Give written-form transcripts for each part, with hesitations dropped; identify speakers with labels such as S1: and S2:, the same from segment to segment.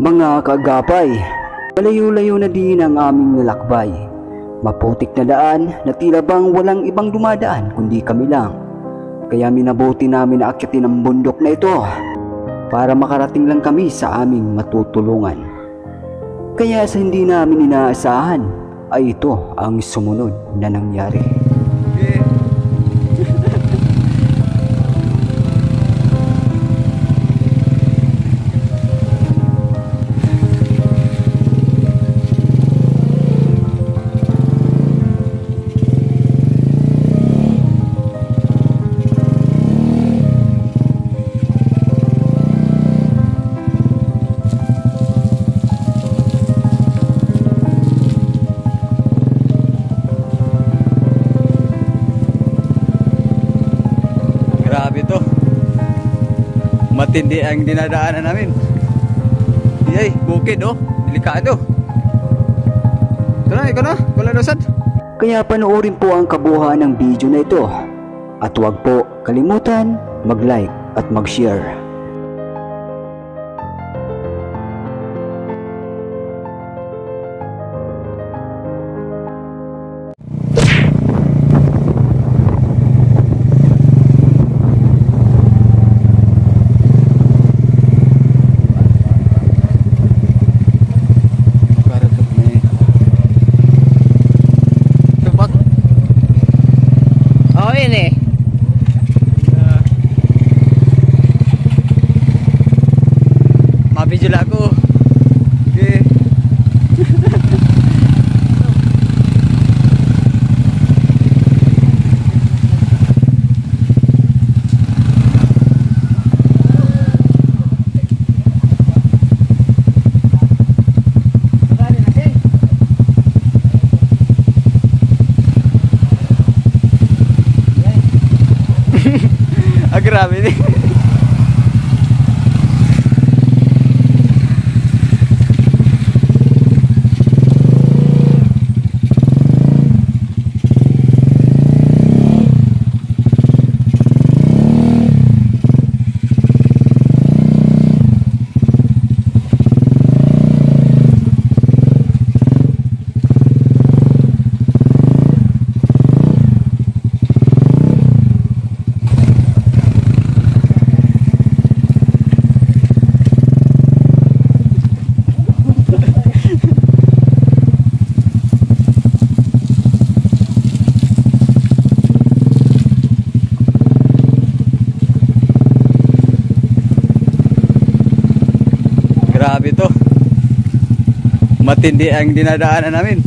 S1: Mga kaagapay, malayo-layo na din ang aming nilakbay. Maputik na daan na tila bang walang ibang dumadaan kundi kami lang. Kaya minabuti namin na akyatin ang bundok na ito para makarating lang kami sa aming matutulungan. Kaya sa hindi namin inaasahan ay ito ang sumunod na nangyari.
S2: Grabe to. Matindi ang dinadaanan namin. Yay, bukid oh. Delikado. Ikaw na. Wala nasad.
S1: Kaya panoorin po ang kabuuan ng video na ito. At huwag po kalimutan mag-like at mag-share.
S2: Mabidyo lang ako. Okay. Grabe din. Grabe to. Matindi ang dinadaanan namin.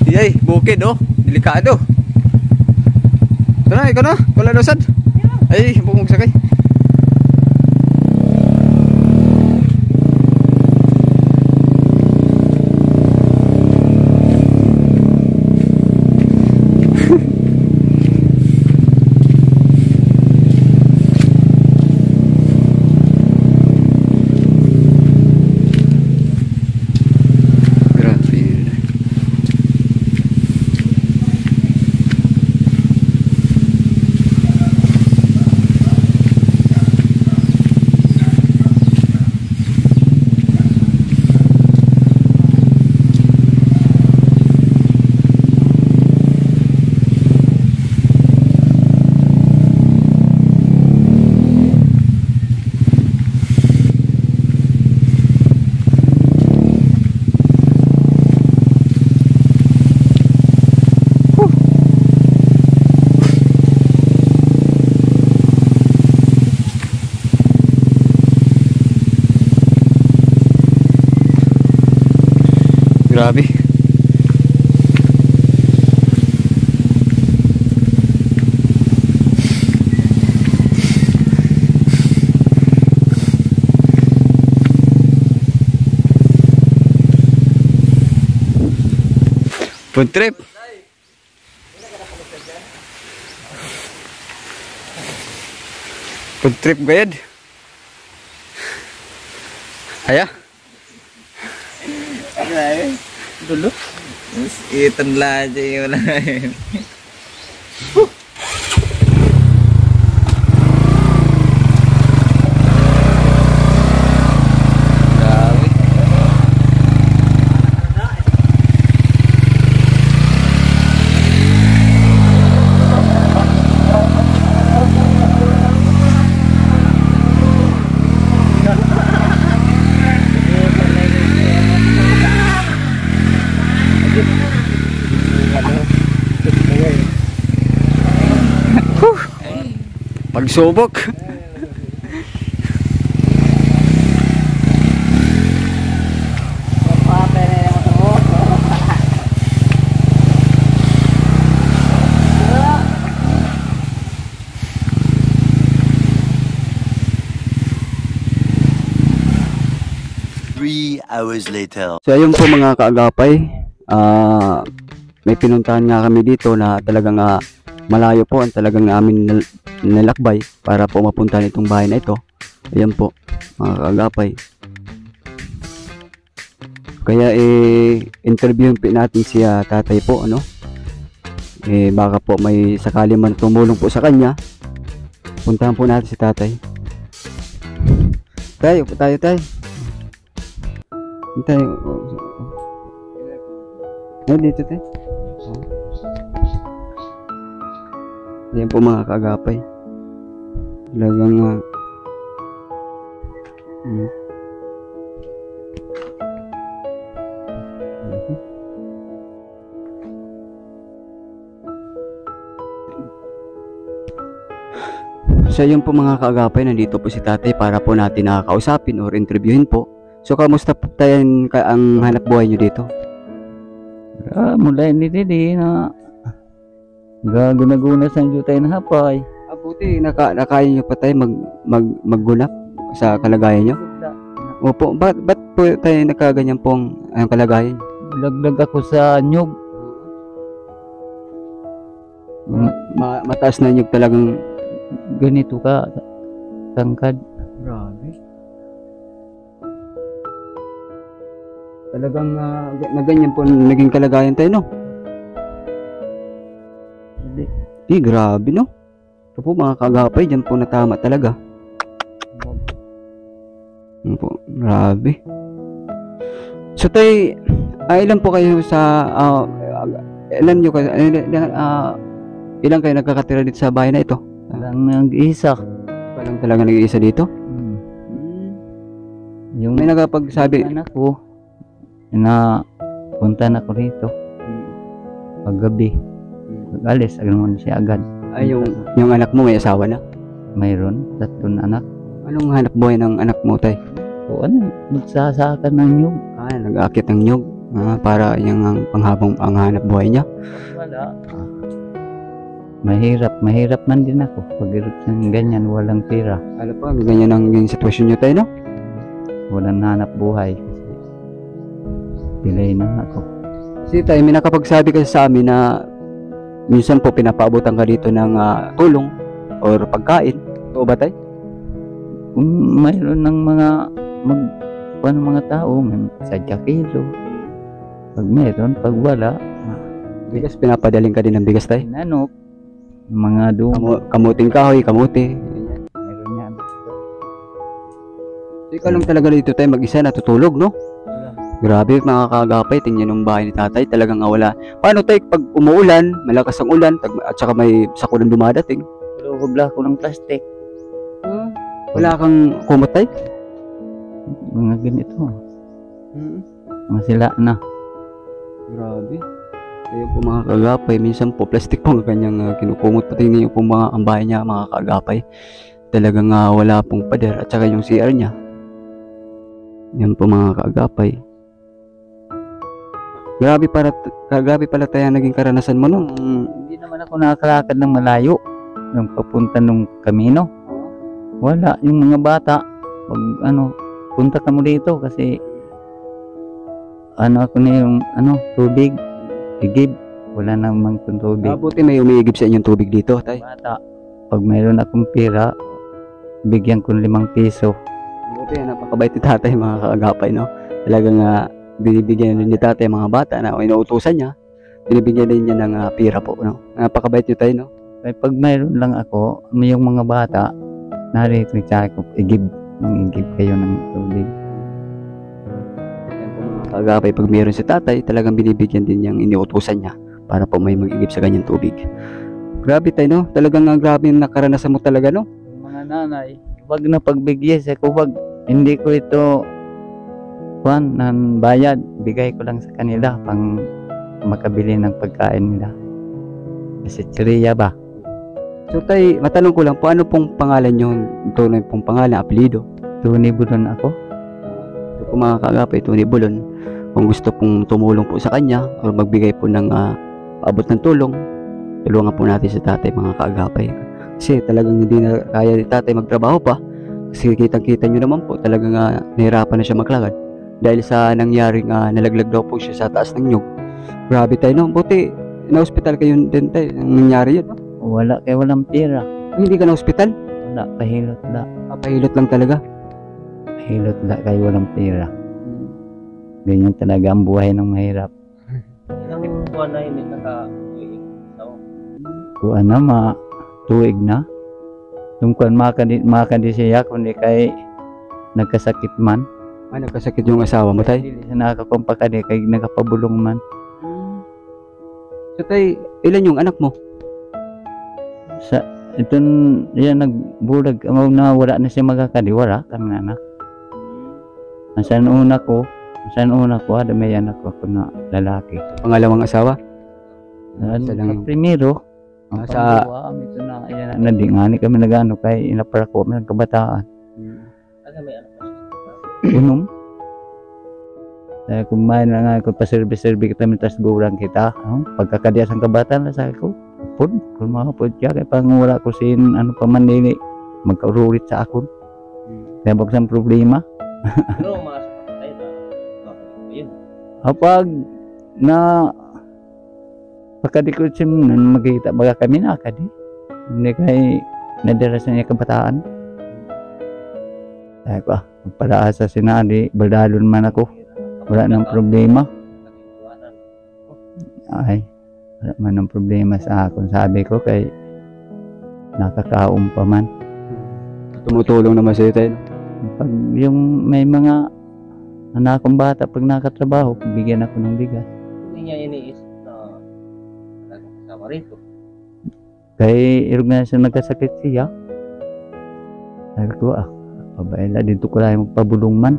S2: Yay, bukid oh. Delikado. Ikaw na. Wala nasad. Ay, bukong sakay. Grabe. Food trip. Food trip gayad. Aya. Dulu. Itan lah aja yun. Grabe. Pagsubok.
S3: Hours later.
S1: So ayun po mga kaagapay, may pinuntahan nga kami dito na talagang malayo po ang talagang namin nalakbay para po mapuntahan itong bahay na ito. Ayan po mga kaagapay. Kaya interviewin po natin si tatay po, ano. Baka po may sakali man tumulong po sa kanya. Puntahan po natin si tatay. Tayo po tayo tay. Tayo. Dito tayo. Ayan po mga kaagapay. Talagang So yun po mga kaagapay, nandito po si tatay para po natin nakakausapin or interviewin po. So kamusta po tayo ang hanap buhay nyo dito?
S4: Mula ini didi na gaguna-guna sa jutay na hapay.
S1: Buti nakaya nyo pa tayo maggunap sa kalagayan nyo? Opo, ba't po tayo nakaganyan pong ang kalagayan?
S4: Laglag ako sa nyug.
S1: Mataas na nyug talagang.
S4: Ganito ka tangkad.
S1: Grabe. Talagang na ganyan po naging kalagayan tayo, no? Di, grabe, no? Ito po mga kagapay, dyan po natama talaga. Ano po, grabe. So tayo, ilan po kayo sa, ilan nyo kayo, ilan kayo nagkakatira dito sa bahay na ito?
S4: Lang nag-isa.
S1: Walang talaga nag-iisa dito?
S4: Yung
S1: May nagapagsabi.
S4: anak ko na punta na ko rito paggabi. Pag-alis, agad siya agad.
S1: Ay, yung anak mo may asawa na?
S4: Mayroon 3 anak.
S1: Anong hanap buhay ng anak mo, tay?
S4: O ano, magsasakan ng nyug.
S1: Nag-aakit ng nyog. Para yung panghabang ang hanap buhay niya.
S4: Wala. Mahirap man din ako pag ganyan, walang pera,
S1: Ano pa, ganyan ang sitwasyon niyo, tay, no?
S4: walang hanap buhay kasi pilay na ako.
S1: Kasi tay, may nakapagsabi kasi sa amin na minsan po pinapaabutan ka dito ng tulong or pagkain. Totoo ba, tay?
S4: Kung mayroon ng mga tao, may sadya kilo. Pag mayroon, pag wala,
S1: Bigas, pinapadaling ka din ng bigas, tay?
S4: nanok, mga dumo.
S1: Kamuting kahoy, kamuti.
S4: Mayroon yan.
S1: So, ikaw lang talaga dito, tay, mag-isa natutulog, no? Grabe mga kagapay, tingnan yung bahay ni tatay, talagang wala. Paano tay, pag umuulan, malakas ang ulan, at saka may sakulang dumadating?
S4: Hubla ko ng plastic.
S1: Wala kang kumot, tay?
S4: Mga ganito. Mga sila na.
S1: Grabe. Ayun po mga kagapay, minsan po plastic po ang kanyang kinukumot. Pati niyo po ang bahay niya mga kagapay. Talagang wala pong pader at saka yung CR niya. Yan po mga kagapay. Grabe pala tayo naging karanasan mo nung.
S4: Hindi naman ako nakakalakad ng malayo. Nung papunta nung Camino. Wala. Yung mga bata, pag punta ka mo dito kasi ako na yung tubig. Igib. Wala namang tubig.
S1: Buti may umiigib sa inyong tubig dito, tay.
S4: Bata. Pag mayroon akong pera, bigyan ko 5 piso.
S1: Buti napakabait ni tatay mga kaagapay, no? Talagang binibigyan din ni tatay mga bata na inuutusan niya. Binibigyan din niya ng pera po, no? Napakabait niyo, tay, no?
S4: Kaya pag mayroon lang ako, yung mga bata, narito sa ko, igib kayo ng tubig.
S1: Kagapay, pag mayroon si tatay, talagang binibigyan din niyang iniutusan niya para po may mag-igib sa ganyang tubig. Grabe tayo, no? Talagang grabe yung nakaranasan mo talaga, no?
S4: Yung mga nanay, wag na pagbigyan sa wag, hindi ko ito ng bayad, bigay ko lang sa kanila pang makabili ng pagkain nila. Kasi tsiriya ba?
S1: So tay, matanong ko lang po, ano pong pangalan nyo? Tunay pong pangalan, apelido?
S4: Tuni Budon ako.
S1: Ito po mga kaagapay, Tony Bulon. Kung gusto pong tumulong po sa kanya o magbigay po ng paabot ng tulong, tulungan po natin si tatay mga kaagapay. Kasi talagang hindi na kaya ni tatay magtrabaho pa. Kasi kitang-kita nyo naman po, talagang nahirapan na siya maglakad. Dahil sa nangyaring nalaglag daw po siya sa taas ng nyug. Grabe tayo, no? Buti, na-hospital kayo din tayo. Ang nangyari yun, no?
S4: Wala kay walang pera.
S1: Hindi ka na-hospital?
S4: Wala, pahilot la.
S1: Papahilot lang talaga.
S4: Pahilot la kay walang pera. Ganyan talaga ang buhay ng mahirap.
S3: Ilang buwan na hindi naka-uwi.
S4: Kuan na tuig na. Tungkol makandi siya kundi kay nagkasakit man.
S1: Nagkasakit yung asawa mo, tay?
S4: Dili siya nakakumpaka di kay nagapabulong man.
S1: So, tay, ilan yung anak mo?
S4: Sa itong yan nagbulag amaw na wala na siya magakadiwala kami anak. Saan una ko ada may anak ko na lalaki.
S1: Pangalawang asawa?
S4: Ano
S1: Isa lang.
S4: primero ang
S1: Sa
S4: pangalawa ito na yan na dingani kami nagano kay inapara ko may kabataan.
S3: Ano may anak pa siya?
S4: Unom. Kaya kumain na nga ko pa service kita mitas gurang kita. Pagkakadias ang kabataan na sa ko. Pud kung mga pud kaya kay pang wala ko sin ano pa man dili magkaurulit sa akon. Kaya buksan problema.
S3: Pero masok pa tayo na ayun.
S4: Kapag na pagkadikot siya nun magkita baga kami na kadi. Hindi kay nadala sa niya kabataan. Kaya ko palaasa sinadi baldalon man ako. Wala nang problema. Ay, wala man ang problema sa akin. Sabi ko kay nakakaum pa man.
S1: tumutulong naman sa'yo, tay.
S4: Pag yung may mga anak kong bata, pag nakatrabaho, bigyan ako ng bigas.
S3: Hindi niya iniisip na talagang kasama rito.
S4: Kay irog na siya nagkasakit siya. Sabi ko, pabaila, dito ko lang magpabulong man.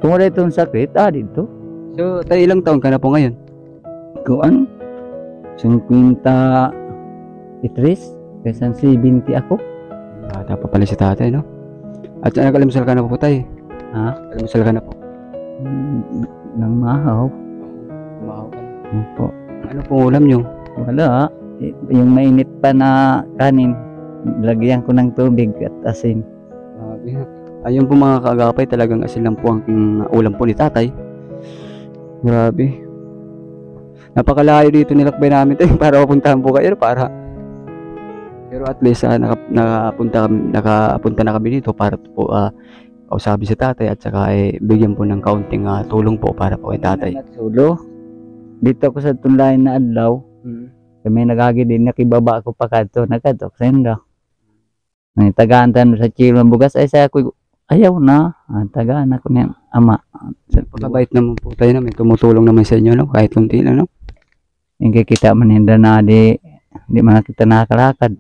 S4: Kung wala itong sakit, dito.
S1: So, tay, ilang taon ka na po ngayon?
S4: Kuan, 53, kaysa 70 ako.
S1: Bata pa pala si tatay, no? At nag-almusal ka na po, tay?
S4: Ha?
S1: Almusal ka na po?
S4: Nang mahaw.
S1: Kumahaw ka na.
S4: Opo.
S1: Ano pong ulam nyo?
S4: Wala. Yung mainit pa na kanin, lagyan ko ng tubig at asin.
S1: Ayun po mga kaagapay, talagang asin lang po ang ulam po ni tatay. Grabe. Napakalayo dito nilakbay namin tayo para mapuntahan po kayo pero at least nakapunta na kami dito para po kausapin si tatay at saka bigyan po ng kaunting tulong po para po kay tatay.
S4: Sulo. Dito ako sa tunlayan na adlaw. Kami nagagi din nakibaba ako pa kadto nagkatok senda. May tagaan tan sa kilo ng bugas ay sa ako ayaw na. Tagaan ako ni ama.
S1: Pagkabait naman po tayo namin, tumutulong naman sa inyo, no? Kahit kunti lang, no?
S4: Hindi kita maninda na di man kita nakakalakad.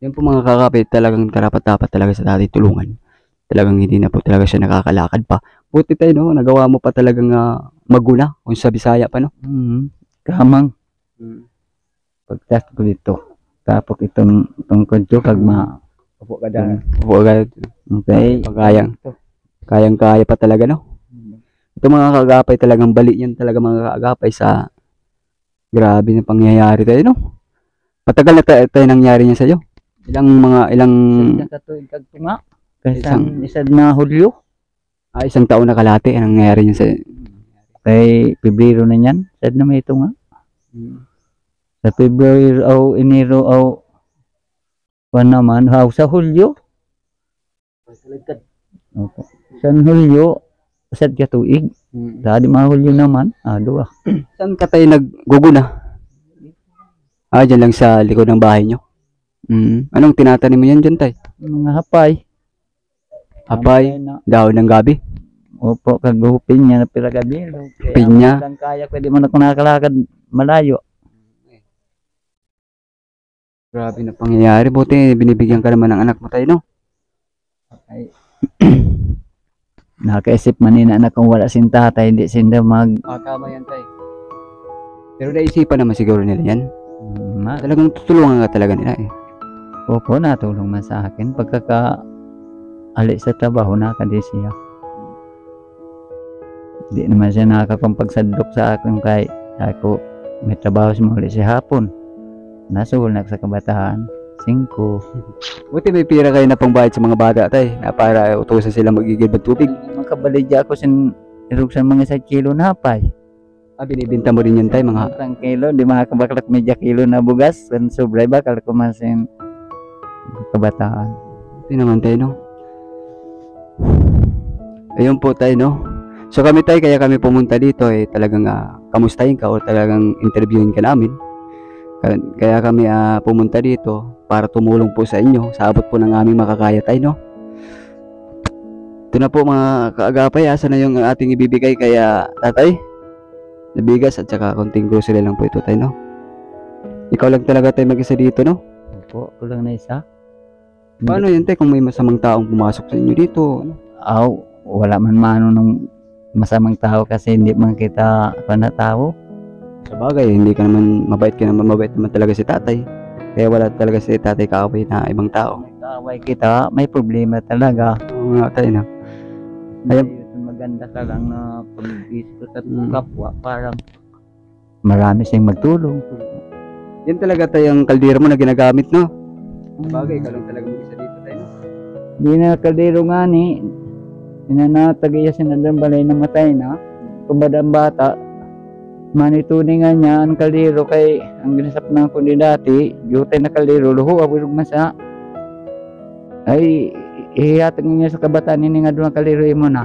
S1: Yan po mga kakapit, talagang karapat-dapat talaga sa tatay tulungan. Talagang hindi na po talaga siya nakakalakad pa. Buti tayo, no? Nagawa mo pa talagang maguna kung sa Bisaya pa, no?
S4: Kamang. Pagtas ko dito. Tapos itong kudyo kag
S1: Upo ka dyan. Upo ka.
S4: Okay.
S1: Kayang-kaya pa talaga, no? Ito mga kaagapay, talagang bali yan talaga mga kaagapay sa grabe na pangyayari tayo, no? Matagal na tayo nangyari niya sa'yo. Ilang
S4: Katuig kag tunga. Isang na Hulyo.
S1: isang taon na kalahati ang nangyayari niya sa'yo.
S4: Kay Pebrero na yan. Sad na may tunga. Sa Pebrero o Enero o naman sa Hulyo. Opo. Sa Hulyo sad ka tuig. Dadi mga Hulyo naman. Dua.
S1: Saan ka tayo nagguguna? Dyan lang sa likod ng bahay nyo. Anong tinatanim mo yan dyan, tay?
S4: Mga hapay.
S1: Hapay,
S4: na.
S1: dahon ng gabi.
S4: Opo, kagupin niya na piragabi.
S1: Pinya.
S4: Lang kaya pwede mo na kung nakakalakad malayo.
S1: Grabe na pangyayari. Buti binibigyan ka naman ng anak mo tayo, no?
S4: Ay. Nakaisip man na anak kung wala sin tatay, hindi sinda
S1: Tama yan, tay. Pero naisipan naman siguro nila yan. Talagang tutulungan ka talaga nila eh.
S4: Opo, natulong man sa akin. Alis sa trabaho, nakadi siya. Di naman siya nakakapagsadlok sa akin kay ako may trabaho siya muli siya hapon. Nasulat sa kabataan. 5.
S1: Buti may pira kayo na pangbayad sa mga bata tay, na para utusan sila magigib ng tubig.
S4: Makabalidya ako sa mga 1 kilo na hapay.
S1: Binibinta mo rin yan tay, mga
S4: 1 kilo, di makakabaklak medya kilo na bugas. Kan sobra ba, kalkumasin kabataan.
S1: Hindi naman tayo, no? Ayun po tayo, no? So kami tayo, kaya kami pumunta dito eh, talagang kamustahin ka o talagang interviewin ka namin. Kaya kami pumunta dito para tumulong po sa inyo sa abot po ng aming makakaya tayo, no? Ito na po mga kaagapay, asa na yung ating ibibigay kaya tatay? Na bigas at saka konting grocery lang po ito tayo, no? Ikaw lang talaga tayo mag-isa dito, no?
S4: Opo, kulang na isa.
S1: Paano yun tayo kung may masamang taong pumasok sa inyo dito? Ano?
S4: Wala man mano ng masamang tao kasi hindi man kita panatao.
S1: Sa bagay, hindi ka naman mabait naman talaga si tatay. Kaya wala talaga si tatay kaaway na ibang tao.
S4: Kaaway kita, may problema talaga.
S1: Oo nga tayo, no? Ayun.
S4: Maganda ka lang na pag-isip sa kapwa, parang marami siyang magtulong.
S1: Yan talaga tayo ang kaldero mo na ginagamit, no? Sa bagay, ikaw lang talaga mag-isa dito tayo, no?
S4: Hindi na kaldero nga ni, inanatagaya sinadang balay na matay na. Kumbadang bata, manituni nga niya ang kaldero kay ang ginasap na ko ni dati, jutay na kaldero, luho, abulog masa. Ay, ihatag niya sa kabataan ni nga doon ang kaldero mo na.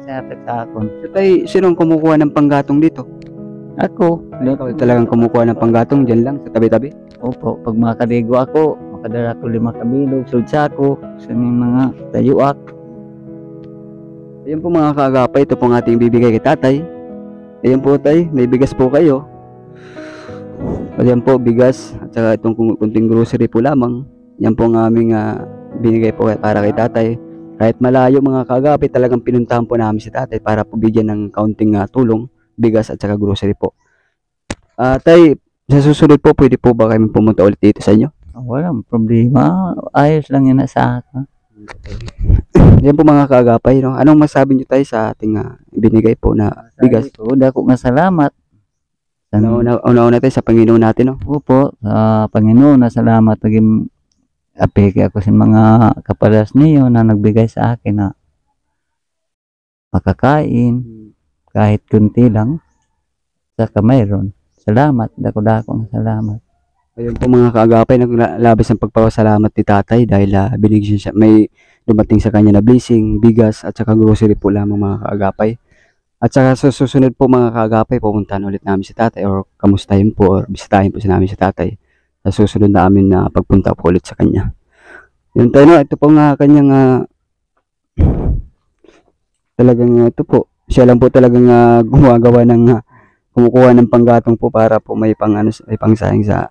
S4: Masayatag sa akon.
S1: So tayo, sinong kumukuha ng panggatong dito?
S4: Ako.
S1: Ikaw talagang kumukuha ng panggatong dyan lang sa tabi-tabi?
S4: Opo, pag makaligo ako, makadala ko 5 kabilog, sudsa ko, sa mga tayuak.
S1: Ayan po mga kaagapay, ito pong ating bibigay kay tatay. Ayan po tay, may bigas po kayo. Ayan po, bigas at saka itong kunting grocery po lamang. Yan po ang aming binigay po para kay tatay. Kahit malayo mga kaagapay, talagang pinuntahan po namin si tatay para po bigyan ng kaunting tulong, bigas at saka grocery po. Tay, sa susunod po, pwede po ba kami pumunta ulit dito sa inyo?
S4: Walang problema, ayos lang yan sa akin.
S1: Yan po mga kaagapay, no? Anong masabi nyo tayo sa ating binigay po na bigas?
S4: Dako nga salamat.
S1: Una-una tayo sa Panginoon natin, no?
S4: Opo, sa Panginoon na salamat. Naging apeke ako sa mga kapalas niyo na nagbigay sa akin na makakain, kahit kunti lang. Saka mayroon. Salamat, dako-dako nga salamat.
S1: Ayun po mga kaagapay, naglabis ng pagpapasalamat ni tatay dahil binigyan siya, may dumating sa kanya na blessing, bigas at saka grocery po lamang mga kaagapay. At saka sa susunod po mga kaagapay, pupuntahan ulit namin si tatay or kamustahin po or bisitahin po si namin si tatay sa susunod na amin na pagpunta po ulit sa kanya. Yun tayo, no? Ito po nga kanyang talagang ito po, siya lang po talagang gumagawa ng kumukuha ng panggatong po para po may may pangsahing sa.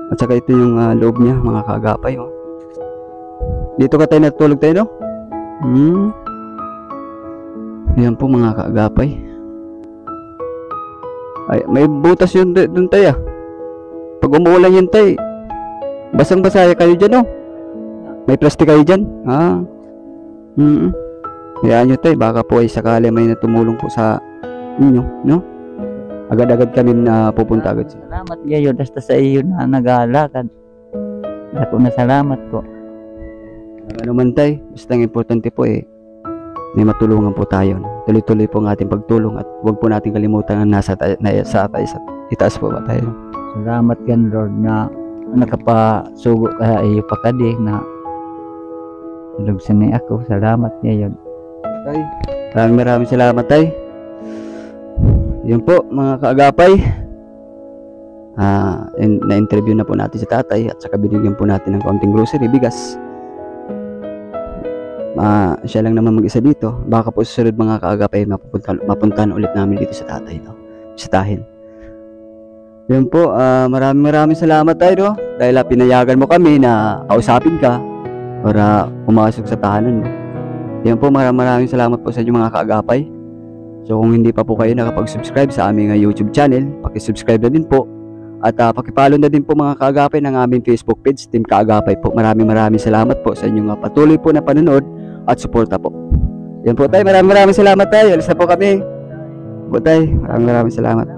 S1: At saka ito yung loob niya mga kaagapay, oh. Dito ka tayo natulog tayo, no? Ayan po mga kaagapay. Ay, may butas yun dun tayo. Pag umuulan yun tayo, basang-basa kayo dyan, no? May plastic kayo dyan. Hayaan nyo tayo, baka po ay sakali may natumulong po sa inyo, no? Agad-agad kami na pupunta agad.
S4: Salamat gayon, basta sa iyo na nag-aalakad. Dako na salamat po.
S1: Ano man tayo, basta ang importante po may matulungan po tayo. Tuloy-tuloy po ang ating pagtulong at huwag po natin kalimutan na sa itaas po ba tayo.
S4: Salamat yan Lord na nakapasugo ka iyo pakadig na lugsan ni ako. Salamat gayon.
S1: Tay, maraming salamat tay. Yun po mga kaagapay. Na-interview na po natin si tatay at saka binigyan po natin ng kaunting grocery, bigas. Siya lang naman mag-isa dito. Baka po susunod mga kaagapay mapuntahan ulit namin dito sa tatay, no? Bisitahin. Yun po, maraming salamat tayo, no? Dahil pinayagan mo kami na kausapin ka para pumasok sa tahanan mo. Yun po, maraming salamat po sa inyo mga kaagapay. So kung hindi pa po kayo nakapag-subscribe sa aming YouTube channel, paki-subscribe na din po At pakipollow na din po mga kaagapay ng aming Facebook page, Team Kaagapay po. Maraming salamat po sa inyong patuloy po na panonood at suporta po. Yan po tayo, maraming salamat tayo. Alis na po kami. Po tayo, maraming salamat.